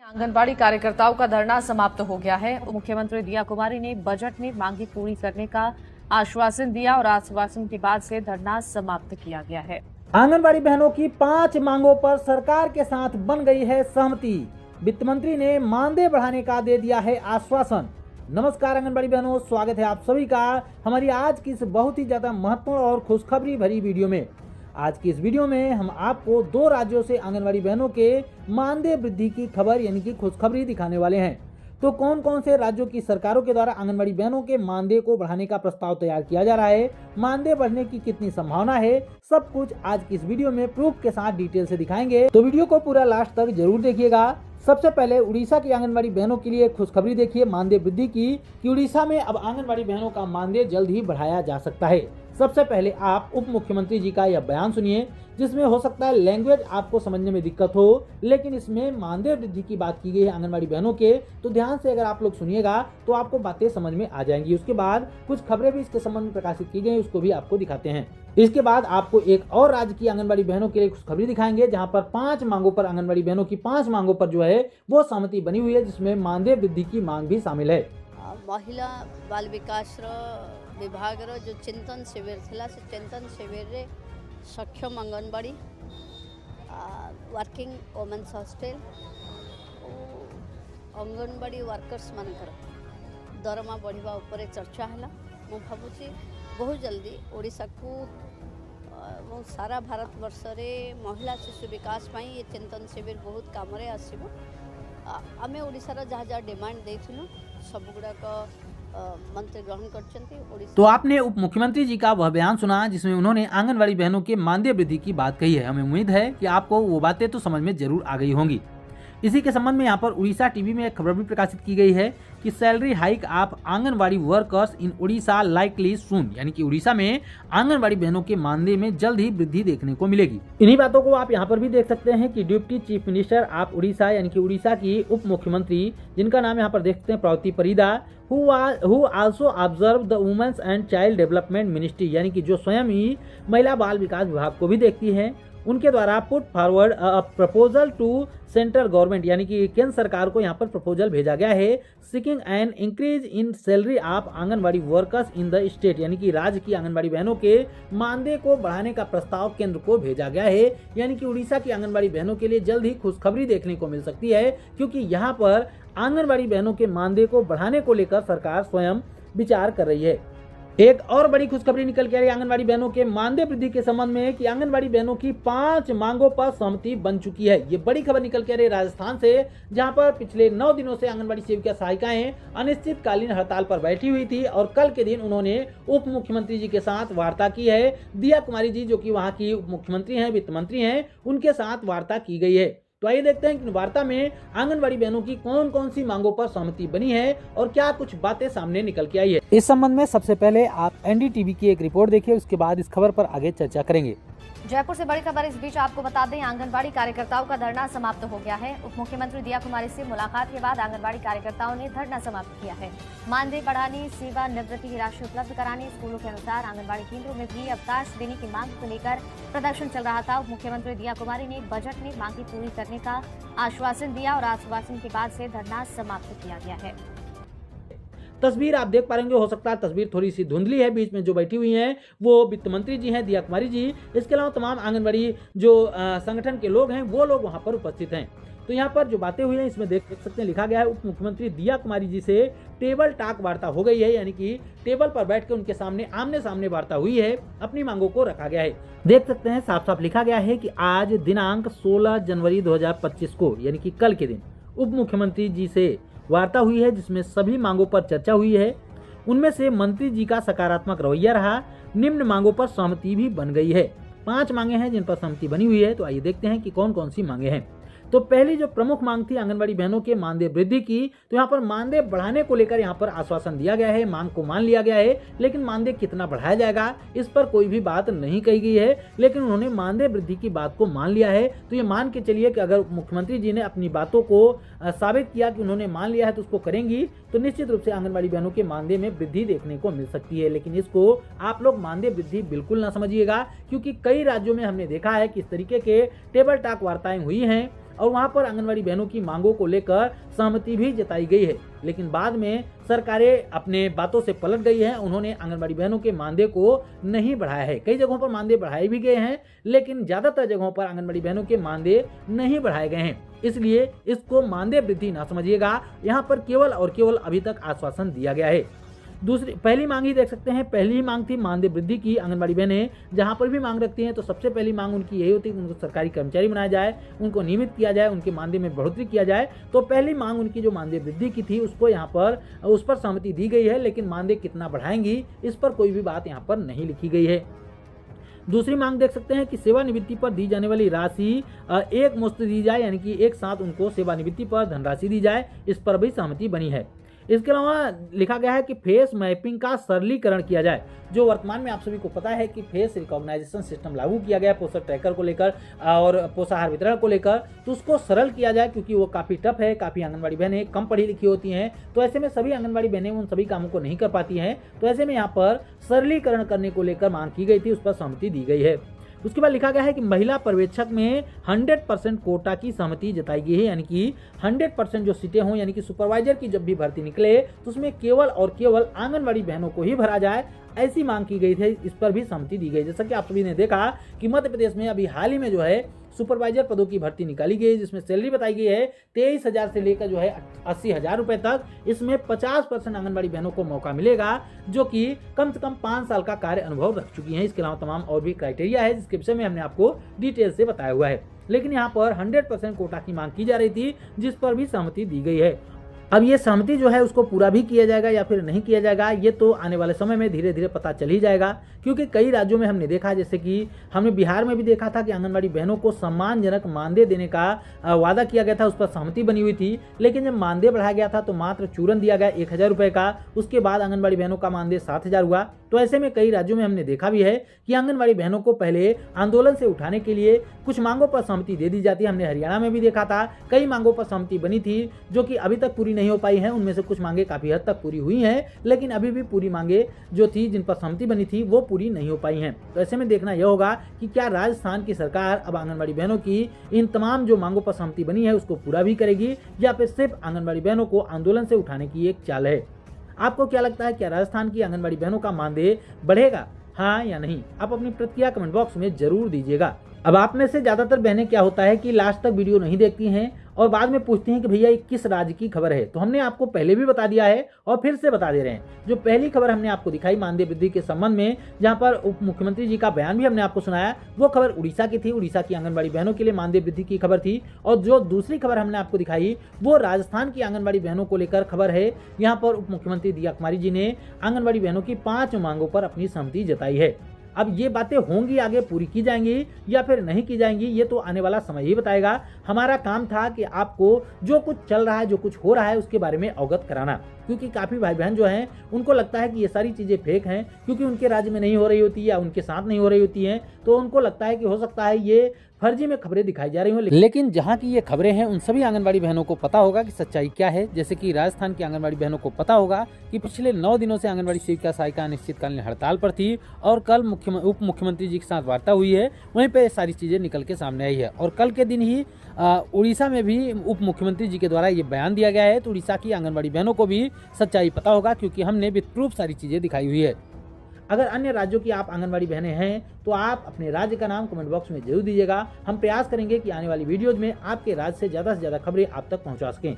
आंगनबाड़ी कार्यकर्ताओं का धरना समाप्त हो गया है। मुख्यमंत्री दिया कुमारी ने बजट में मांगे पूरी करने का आश्वासन दिया और आश्वासन के बाद से धरना समाप्त किया गया है। आंगनबाड़ी बहनों की 5 मांगों पर सरकार के साथ बन गई है सहमति। वित्त मंत्री ने मानदेय बढ़ाने का दे दिया है आश्वासन। नमस्कार आंगनबाड़ी बहनों, स्वागत है आप सभी का हमारी आज की इस बहुत ही ज्यादा महत्वपूर्ण और खुशखबरी भरी वीडियो में। आज की इस वीडियो में हम आपको 2 राज्यों से आंगनबाड़ी बहनों के मानदेय वृद्धि की खबर यानी कि खुशखबरी दिखाने वाले हैं। तो कौन कौन से राज्यों की सरकारों के द्वारा आंगनबाड़ी बहनों के मानदेय को बढ़ाने का प्रस्ताव तैयार किया जा रहा है, मानदेय बढ़ने की कितनी संभावना है, सब कुछ आज की इस वीडियो में प्रूफ के साथ डिटेल से दिखाएंगे। तो वीडियो को पूरा लास्ट तक जरूर देखिएगा। सबसे पहले उड़ीसा की आंगनबाड़ी बहनों के लिए खुशखबरी देखिए मानदेय वृद्धि की कि उड़ीसा में अब आंगनबाड़ी बहनों का मानदेय जल्द ही बढ़ाया जा सकता है। सबसे पहले आप उप मुख्यमंत्री जी का यह बयान सुनिए, जिसमें हो सकता है लैंग्वेज आपको समझने में दिक्कत हो, लेकिन इसमें मानदेय वृद्धि की बात की गई है आंगनबाड़ी बहनों के, तो ध्यान से अगर आप लोग सुनिएगा तो आपको बातें समझ में आ जाएंगी। उसके बाद कुछ खबरें भी इसके संबंध में प्रकाशित की गई, उसको भी आपको दिखाते हैं। इसके बाद आपको एक और राज्य की आंगनबाड़ी बहनों के लिए खुशखबरी दिखाएंगे, जहां पर 5 मांगों पर आंगनबाड़ी बहनों की 5 मांगों पर जो है वो सहमति बनी हुई है, जिसमें मानदेय वृद्धि की मांग भी शामिल है। महिला बाल विकास विभाग जो चिंतन शिविर थिला, से चिंतन शिविर रे सक्षम anganwadi working women's hostel anganwadi workers मानकर दरमा बढ़िबा उपरे चर्चा है। मु भावुची बहुत जल्दी ओडिशा को सारा भारत वर्ष रे महिला शिशु विकास पाई ये चिंतन शिविर बहुत काम रे आसीबो। आमे ओडिशा जहाँ जहाँ डिमांड देथिलु सब गुड़ाक मंत्री ग्रहण करछंती। तो आपने उप मुख्यमंत्री जी का वह बयान सुना, जिसमें उन्होंने आंगनबाड़ी बहनों के मानदेय वृद्धि की बात कही है। हमें उम्मीद है कि आपको वो बातें तो समझ में जरूर आ गई होंगी। इसी के संबंध में यहाँ पर उड़ीसा टीवी में एक खबर भी प्रकाशित की गई है कि सैलरी हाइक आप anganwadi workers in Orissa likely soon, यानी कि उड़ीसा में आंगनबाड़ी बहनों के मानदेय में जल्द ही वृद्धि देखने को मिलेगी। इन्हीं बातों को आप यहाँ पर भी देख सकते हैं कि डिप्टी चीफ मिनिस्टर आप उड़ीसा यानी कि उड़ीसा की उप मुख्यमंत्री, जिनका नाम यहाँ पर देख सकते हैं Parvati Parida, who also observe the women's and child development ministry, यानी कि जो स्वयं ही महिला बाल विकास विभाग को भी देखती हैं, उनके द्वारा put forward proposal to central government, यानी कि केंद्र सरकार को यहाँ पर प्रपोजल भेजा गया है, seeking an increase in salary of anganwadi workers in the state, यानी कि राज्य की आंगनबाड़ी बहनों के मानदेय को बढ़ाने का प्रस्ताव केंद्र को भेजा गया है। यानी कि उड़ीसा की आंगनबाड़ी बहनों के लिए जल्द ही खुशखबरी देखने को मिल सकती है, क्योंकि यहाँ पर आंगनबाड़ी बहनों के मानदेय को बढ़ाने को लेकर सरकार स्वयं विचार कर रही है। एक और बड़ी खुशखबरी निकल के आ रही है आंगनबाड़ी बहनों के मानदेय वृद्धि के संबंध में कि आंगनबाड़ी बहनों की 5 मांगों पर सहमति बन चुकी है। ये बड़ी खबर निकल के आ रही है राजस्थान से, जहां पर पिछले 9 दिनों से आंगनबाड़ी सेविका सहायिकाएं अनिश्चितकालीन हड़ताल पर बैठी हुई थी और कल के दिन उन्होंने उप मुख्यमंत्री जी के साथ वार्ता की है। दिया कुमारी जी, जो कि वहां की उप मुख्यमंत्री हैं, वित्त मंत्री हैं, उनके साथ वार्ता की गई है। तो आइए देखते हैं कि वार्ता में आंगनबाड़ी बहनों की कौन कौन सी मांगों पर सहमति बनी है और क्या कुछ बातें सामने निकल के आई है। इस संबंध में सबसे पहले आप एनडीटीवी की एक रिपोर्ट देखिए, उसके बाद इस खबर पर आगे चर्चा करेंगे। जयपुर से बड़ी खबर इस बीच आपको बता दें, आंगनबाड़ी कार्यकर्ताओं का धरना समाप्त हो गया है। उप मुख्यमंत्री दिया कुमारी से मुलाकात के बाद आंगनबाड़ी कार्यकर्ताओं ने धरना समाप्त किया है। मानदेय बढ़ाने, सेवा निवृत्ति की राशि उपलब्ध कराने, स्कूलों के अनुसार आंगनबाड़ी केंद्रों में भी अवकाश देने की मांग को लेकर प्रदर्शन चल रहा था। उप मुख्यमंत्री दिया कुमारी ने बजट में मांगे पूरी करने का आश्वासन दिया और आश्वासन के बाद से धरना समाप्त किया गया है। तस्वीर आप देख पाएंगे, हो सकता है तस्वीर थोड़ी सी धुंधली है, बीच में जो बैठी हुई हैं वो वित्त मंत्री जी हैं दिया कुमारी जी। इसके अलावा तमाम आंगनबाड़ी जो संगठन के लोग हैं वो लोग वहां पर उपस्थित हैं। तो यहाँ पर जो बातें हुई हैं इसमें देख सकते हैं, लिखा गया है उप मुख्यमंत्री दिया कुमारी जी से टेबल टॉक वार्ता हो गई है, यानी कि टेबल पर बैठ कर उनके सामने आमने सामने वार्ता हुई है, अपनी मांगों को रखा गया है। देख सकते हैं साफ साफ लिखा गया है कि आज दिनांक 16 जनवरी 2025 को, यानी कि कल के दिन उप मुख्यमंत्री जी से वार्ता हुई है, जिसमें सभी मांगों पर चर्चा हुई है। उनमें से मंत्री जी का सकारात्मक रवैया रहा। निम्न मांगों पर सहमति भी बन गई है। 5 मांगे हैं जिन पर सहमति बनी हुई है। तो आइए देखते हैं कि कौन कौन सी मांगे हैं। तो पहली जो प्रमुख मांग थी आंगनबाड़ी बहनों के मानदेय वृद्धि की, तो यहाँ पर मानदेय बढ़ाने को लेकर यहाँ पर आश्वासन दिया गया है, मांग को मान लिया गया है, लेकिन मानदेय कितना बढ़ाया जाएगा इस पर कोई भी बात नहीं कही गई है। लेकिन उन्होंने मानदेय वृद्धि की बात को मान लिया है। तो ये मान के चलिए कि अगर मुख्यमंत्री जी ने अपनी बातों को साबित किया कि उन्होंने मान लिया है तो उसको करेंगी, तो निश्चित रूप से आंगनबाड़ी बहनों के मानदेय में वृद्धि देखने को मिल सकती है। लेकिन इसको आप लोग मानदेय वृद्धि बिल्कुल ना समझिएगा, क्योंकि कई राज्यों में हमने देखा है कि इस तरीके के टेबल टॉक वार्ताएं हुई हैं और वहां पर आंगनबाड़ी बहनों की मांगों को लेकर सहमति भी जताई गई है। लेकिन बाद में सरकारें अपने बातों से पलट गई है। उन्होंने आंगनबाड़ी बहनों के मानदेय को नहीं बढ़ाया है। कई जगहों पर मानदेय बढ़ाए भी गए हैं, लेकिन ज्यादातर जगहों पर आंगनबाड़ी बहनों के मानदेय नहीं बढ़ाए गए हैं। इसलिए इसको मानदेय वृद्धि ना समझिएगा, यहाँ पर केवल और केवल अभी तक आश्वासन दिया गया है। पहली मांग ही देख सकते हैं। पहली ही मांग थी मानदेय वृद्धि की। आंगनबाड़ी बहनें जहां पर भी मांग रखती हैं तो सबसे पहली मांग उनकी यही होती है कि उनको सरकारी कर्मचारी बनाया जाए, उनको नियमित किया जाए, उनके मानदेय में बढ़ोतरी किया जाए। तो पहली मांग उनकी जो मानदेय वृद्धि की थी उसको यहाँ पर उस पर सहमति दी गई है, लेकिन मानदेय कितना बढ़ाएंगी इस पर कोई भी बात यहाँ पर नहीं लिखी गई है। दूसरी मांग देख सकते हैं कि सेवानिवृत्ति पर दी जाने वाली राशि एक मुश्त दी जाए, यानी कि एक साथ उनको सेवानिवृत्ति पर धनराशि दी जाए, इस पर भी सहमति बनी है। इसके अलावा लिखा गया है कि फेस मैपिंग का सरलीकरण किया जाए। जो वर्तमान में आप सभी को पता है कि फेस रिकॉग्नाइजेशन सिस्टम लागू किया गया पोषण ट्रैकर को लेकर और पोषाहार वितरण को लेकर, तो उसको सरल किया जाए, क्योंकि वो काफ़ी टफ है। काफ़ी आंगनबाड़ी बहनें कम पढ़ी लिखी होती हैं, तो ऐसे में सभी आंगनबाड़ी बहनें उन सभी कामों को नहीं कर पाती हैं। तो ऐसे में यहाँ पर सरलीकरण करने को लेकर मांग की गई थी, उस पर सहमति दी गई है। उसके बाद लिखा गया है कि महिला पर्यवेक्षक में 100% कोटा की सहमति जताई गई है, यानी कि 100% जो सीटें हों, यानी कि सुपरवाइजर की जब भी भर्ती निकले तो उसमें केवल और केवल आंगनबाड़ी बहनों को ही भरा जाए, ऐसी मांग की गई थी। इस पर भी सहमति दी गई। जैसा कि आप सभी ने देखा कि मध्य प्रदेश में अभी हाल ही में जो है सुपरवाइजर पदों की भर्ती निकाली गई, जिसमें सैलरी बताई गई है 23,000 से लेकर जो है 80,000 रुपए तक। इसमें 50% आंगनबाड़ी बहनों को मौका मिलेगा, जो कि कम से कम 5 साल का कार्य अनुभव रख चुकी हैं। इसके अलावा तमाम और भी क्राइटेरिया है, जिसके विषय में हमने आपको डिटेल से बताया हुआ है। लेकिन यहाँ पर 100% कोटा की मांग की जा रही थी, जिस पर भी सहमति दी गई है। अब ये सहमति जो है उसको पूरा भी किया जाएगा या फिर नहीं किया जाएगा, ये तो आने वाले समय में धीरे धीरे पता चल ही जाएगा। क्योंकि कई राज्यों में हमने देखा, जैसे कि हमने बिहार में भी देखा था कि आंगनबाड़ी बहनों को सम्मानजनक मानदेय देने का वादा किया गया था, उस पर सहमति बनी हुई थी। लेकिन जब मानदेय बढ़ाया गया था तो मात्र चूरन दिया गया 1,000 रुपये का। उसके बाद आंगनबाड़ी बहनों का मानदेय 7,000 हुआ। तो ऐसे में कई राज्यों में हमने देखा भी है कि आंगनबाड़ी बहनों को पहले आंदोलन से उठाने के लिए कुछ मांगों पर सहमति दे दी जाती है। हमने हरियाणा में भी देखा था, कई मांगों पर सहमति बनी थी जो कि अभी तक पूरी नहीं हो पाई हैं। उनमें से कुछ मांगे काफी हद तक पूरी हुई हैं, लेकिन अभी भी पूरी मांगे जो थी, जिन पर सहमति बनी थी, वो पूरी नहीं हो पाई हैं। तो ऐसे में देखना यह होगा कि क्या राजस्थान की सरकार अब आंगनबाड़ी बहनों की इन तमाम जो मांगों पर सहमति बनी है उसको पूरा भी करेगी, या फिर सिर्फ आंगनबाड़ी बहनों को आंदोलन से उठाने की एक चाल है। आपको क्या लगता है, क्या राजस्थान की आंगनबाड़ी बहनों का मानदेय बढ़ेगा, हाँ या नहीं? आप अपनी प्रतिक्रिया कमेंट बॉक्स में जरूर दीजिएगा। अब आप में से ज्यादातर बहनें क्या होता है कि लास्ट तक वीडियो नहीं देखती हैं और बाद में पूछती हैं कि भैया ये किस राज्य की खबर है। तो हमने आपको पहले भी बता दिया है और फिर से बता दे रहे हैं। जो पहली खबर हमने आपको दिखाई मानदेय वृद्धि के संबंध में, जहां पर उप मुख्यमंत्री जी का बयान भी हमने आपको सुनाया, वो खबर उड़ीसा की थी। उड़ीसा की आंगनबाड़ी बहनों के लिए मानदेय वृद्धि की खबर थी। और जो दूसरी खबर हमने आपको दिखाई वो राजस्थान की आंगनबाड़ी बहनों को लेकर खबर है। यहाँ पर उप मुख्यमंत्री दिया कुमारी जी ने आंगनबाड़ी बहनों की 5 मांगों पर अपनी सहमति जताई है। अब ये बातें होंगी आगे पूरी की जाएंगी या फिर नहीं की जाएंगी, ये तो आने वाला समय ही बताएगा। हमारा काम था कि आपको जो कुछ चल रहा है, जो कुछ हो रहा है, उसके बारे में अवगत कराना, क्योंकि काफ़ी भाई बहन जो हैं उनको लगता है कि ये सारी चीज़ें फेक हैं, क्योंकि उनके राज्य में नहीं हो रही होती या उनके साथ नहीं हो रही होती हैं, तो उनको लगता है कि हो सकता है ये फर्जी में खबरें दिखाई जा रही हो। लेकिन जहाँ की ये खबरें हैं उन सभी आंगनबाड़ी बहनों को पता होगा कि सच्चाई क्या है। जैसे कि राजस्थान की आंगनबाड़ी बहनों को पता होगा कि पिछले 9 दिनों से आंगनबाड़ी सेविका सहायिका अनिश्चितकालीन हड़ताल पर थी और कल उप मुख्यमंत्री जी के साथ वार्ता हुई है, वहीं पे सारी चीजें निकल के सामने आई है। और कल के दिन ही उड़ीसा में भी उप मुख्यमंत्री जी के द्वारा ये बयान दिया गया है। तो उड़ीसा की आंगनबाड़ी बहनों को भी सच्चाई पता होगा, क्योंकि हमने विद प्रूफ सारी चीजें दिखाई हुई है। अगर अन्य राज्यों की आप आंगनबाड़ी बहनें हैं तो आप अपने राज्य का नाम कमेंट बॉक्स में जरूर दीजिएगा। हम प्रयास करेंगे कि आने वाली वीडियोज में आपके राज्य से ज़्यादा खबरें आप तक पहुंचा सकें।